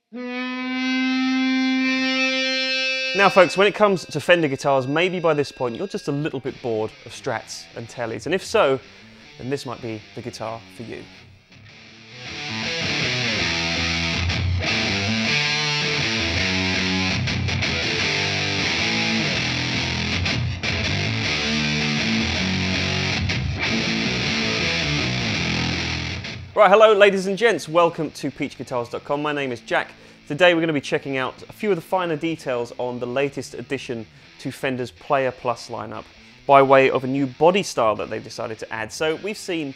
Now folks, when it comes to Fender guitars, maybe by this point you're just a little bit bored of Strats and Tellys, and if so, then this might be the guitar for you. Right, hello ladies and gents, welcome to peachguitars.com. My name is Jack. Today we're going to be checking out a few of the finer details on the latest addition to Fender's Player Plus lineup by way of a new body style that they've decided to add. So we've seen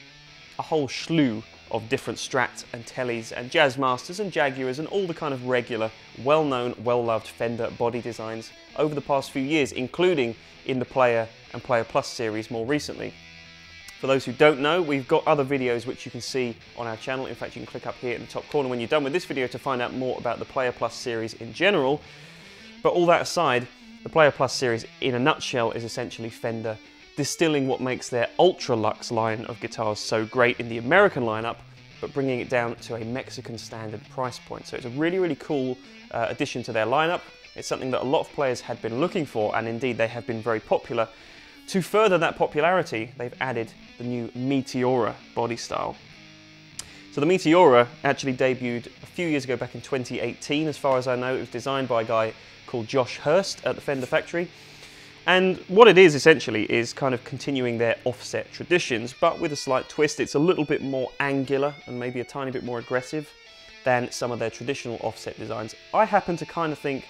a whole slew of different Strats and Tellys and Jazzmasters and Jaguars and all the kind of regular, well-known, well-loved Fender body designs over the past few years, including in the Player and Player Plus series more recently. For those who don't know, we've got other videos which you can see on our channel. In fact, you can click up here in the top corner when you're done with this video to find out more about the Player Plus series in general. But all that aside, the Player Plus series in a nutshell is essentially Fender distilling what makes their Ultra Luxe line of guitars so great in the American lineup, but bringing it down to a Mexican standard price point. So it's a really, really cool addition to their lineup. It's something that a lot of players had been looking for, and indeed they have been very popular. To further that popularity, they've added the new Meteora body style. So the Meteora actually debuted a few years ago, back in 2018, as far as I know. It was designed by a guy called Josh Hurst at the Fender factory. And what it is essentially is kind of continuing their offset traditions, but with a slight twist. It's a little bit more angular and maybe a tiny bit more aggressive than some of their traditional offset designs. I happen to kind of think,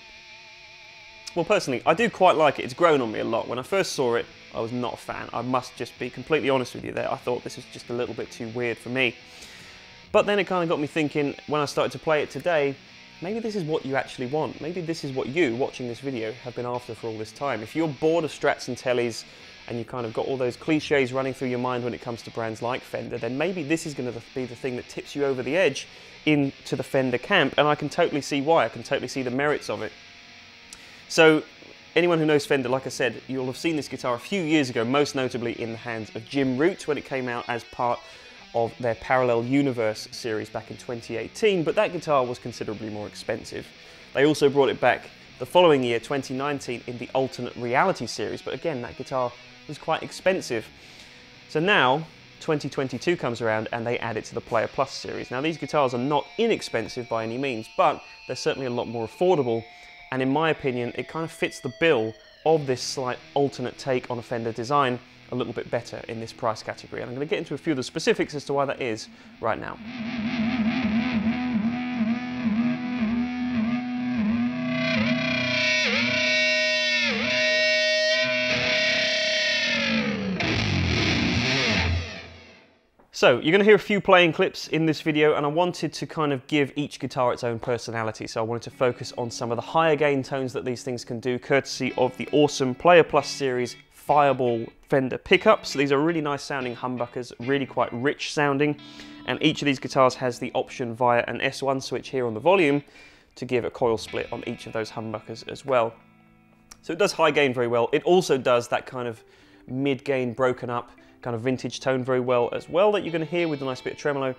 well, personally, I do quite like it. It's grown on me a lot. When I first saw it, I was not a fan. I must just be completely honest with you there. I thought this was just a little bit too weird for me. But then it kind of got me thinking, when I started to play it today, maybe this is what you actually want. Maybe this is what you, watching this video, have been after for all this time. If you're bored of Strats and Tellys, and you kind of got all those cliches running through your mind when it comes to brands like Fender, then maybe this is going to be the thing that tips you over the edge into the Fender camp, and I can totally see why. I can totally see the merits of it. So, anyone who knows Fender, like I said, you'll have seen this guitar a few years ago, most notably in the hands of Jim Root when it came out as part of their Parallel Universe series back in 2018, but that guitar was considerably more expensive. They also brought it back the following year, 2019, in the Alternate Reality series, but again, that guitar was quite expensive. So now, 2022 comes around and they add it to the Player Plus series. Now these guitars are not inexpensive by any means, but they're certainly a lot more affordable. And in my opinion, it kind of fits the bill of this slight alternate take on a Fender design a little bit better in this price category. And I'm going to get into a few of the specifics as to why that is right now. So, you're going to hear a few playing clips in this video, and I wanted to kind of give each guitar its own personality. So I wanted to focus on some of the higher gain tones that these things can do, courtesy of the awesome Player Plus series Fireball Fender pickups. So these are really nice sounding humbuckers, really quite rich sounding, and each of these guitars has the option via an S1 switch here on the volume to give a coil split on each of those humbuckers as well. So it does high gain very well. It also does that kind of mid gain broken up kind of vintage tone very well as well, that you're going to hear with a nice bit of tremolo.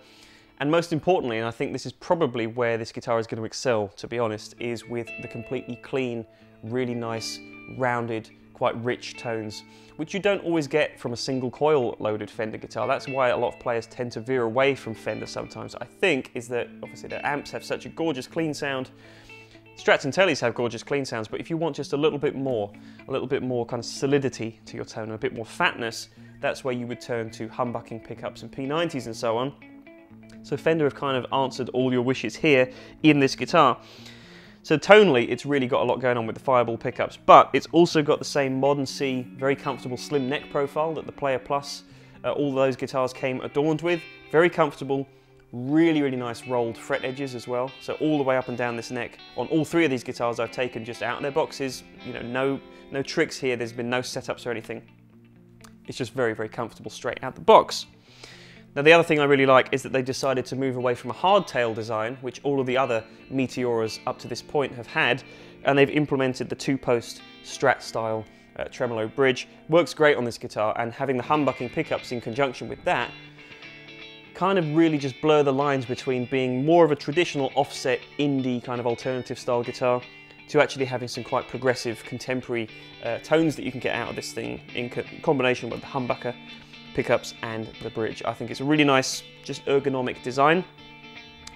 And most importantly, and I think this is probably where this guitar is going to excel, to be honest, is with the completely clean, really nice, rounded, quite rich tones, which you don't always get from a single coil loaded Fender guitar. That's why a lot of players tend to veer away from Fender sometimes, I think, is that obviously their amps have such a gorgeous clean sound. Strats and Tellys have gorgeous clean sounds, but if you want just a little bit more kind of solidity to your tone, a bit more fatness, that's where you would turn to humbucking pickups and P90s and so on. So Fender have kind of answered all your wishes here in this guitar. So tonally, it's really got a lot going on with the Fireball pickups, but it's also got the same modern C, very comfortable slim neck profile that the Player Plus, all those guitars came adorned with. Very comfortable, really, really nice rolled fret edges as well. So all the way up and down this neck. On all three of these guitars I've taken just out of their boxes, you know, no tricks here, there's been no setups or anything. It's just very, very comfortable straight out the box. Now the other thing I really like is that they decided to move away from a hardtail design, which all of the other Meteoras up to this point have had, and they've implemented the two-post Strat style tremolo bridge. Works great on this guitar, and having the humbucking pickups in conjunction with that kind of really just blur the lines between being more of a traditional offset indie kind of alternative style guitar to actually having some quite progressive contemporary tones that you can get out of this thing in combination with the humbucker, pickups and the bridge. I think it's a really nice, just ergonomic design.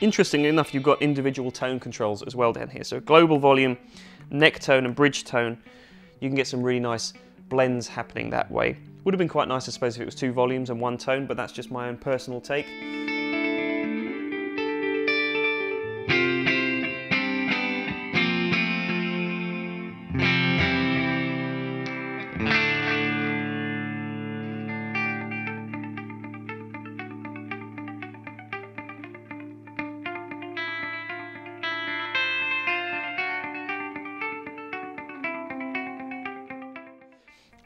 Interestingly enough, you've got individual tone controls as well down here. So global volume, neck tone and bridge tone. You can get some really nice blends happening that way. Would have been quite nice, I suppose, if it was 2 volumes and 1 tone, but that's just my own personal take.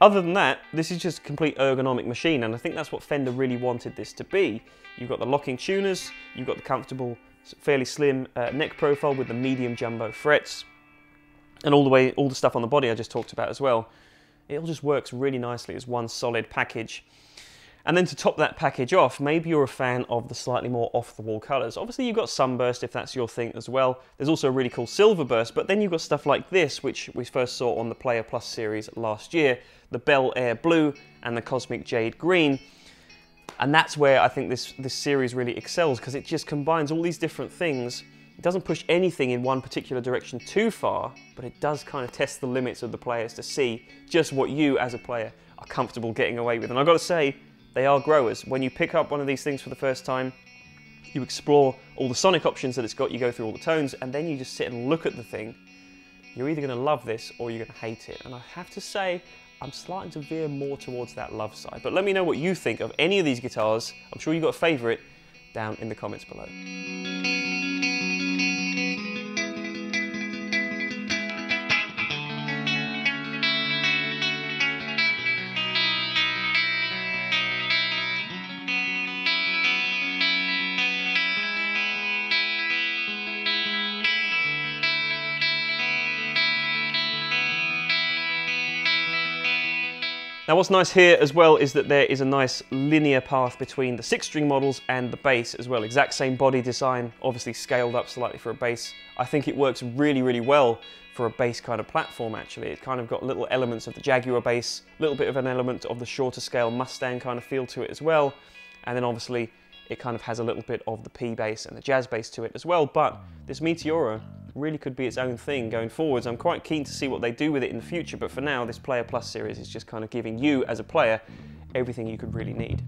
Other than that, this is just a complete ergonomic machine, and I think that's what Fender really wanted this to be. You've got the locking tuners, you've got the comfortable, fairly slim neck profile with the medium jumbo frets, and all the stuff on the body I just talked about as well. It all just works really nicely as one solid package. And then to top that package off, maybe you're a fan of the slightly more off-the-wall colours. Obviously you've got Sunburst if that's your thing as well. There's also a really cool Silverburst, but then you've got stuff like this, which we first saw on the Player Plus series last year, the Bel Air Blue and the Cosmic Jade Green. And that's where I think this series really excels, because it just combines all these different things. It doesn't push anything in one particular direction too far, but it does kind of test the limits of the players to see just what you as a player are comfortable getting away with. And I've got to say, they are growers. When you pick up one of these things for the first time, you explore all the sonic options that it's got, you go through all the tones, and then you just sit and look at the thing. You're either going to love this or you're going to hate it. And I have to say, I'm starting to veer more towards that love side. But let me know what you think of any of these guitars. I'm sure you've got a favourite down in the comments below. Now what's nice here as well is that there is a nice linear path between the 6-string models and the bass as well. Exact same body design, obviously scaled up slightly for a bass. I think it works really, really well for a bass kind of platform actually. It's kind of got little elements of the Jaguar bass, a little bit of an element of the shorter scale Mustang kind of feel to it as well. And then obviously it kind of has a little bit of the P bass and the jazz bass to it as well. But this Meteora really could be its own thing going forwards. I'm quite keen to see what they do with it in the future, but for now, this Player Plus series is just kind of giving you, as a player, everything you could really need.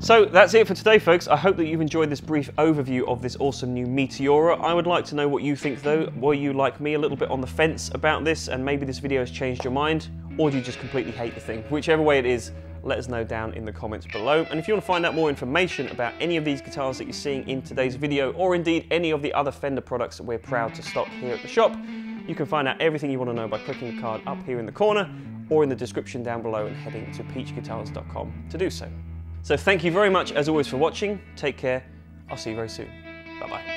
So that's it for today, folks. I hope that you've enjoyed this brief overview of this awesome new Meteora. I would like to know what you think though. Were you like me a little bit on the fence about this and maybe this video has changed your mind? Or do you just completely hate the thing? Whichever way it is, let us know down in the comments below. And if you want to find out more information about any of these guitars that you're seeing in today's video, or indeed any of the other Fender products that we're proud to stock here at the shop, you can find out everything you want to know by clicking the card up here in the corner or in the description down below and heading to peachguitars.com to do so. So thank you very much as always for watching. Take care. I'll see you very soon. Bye bye.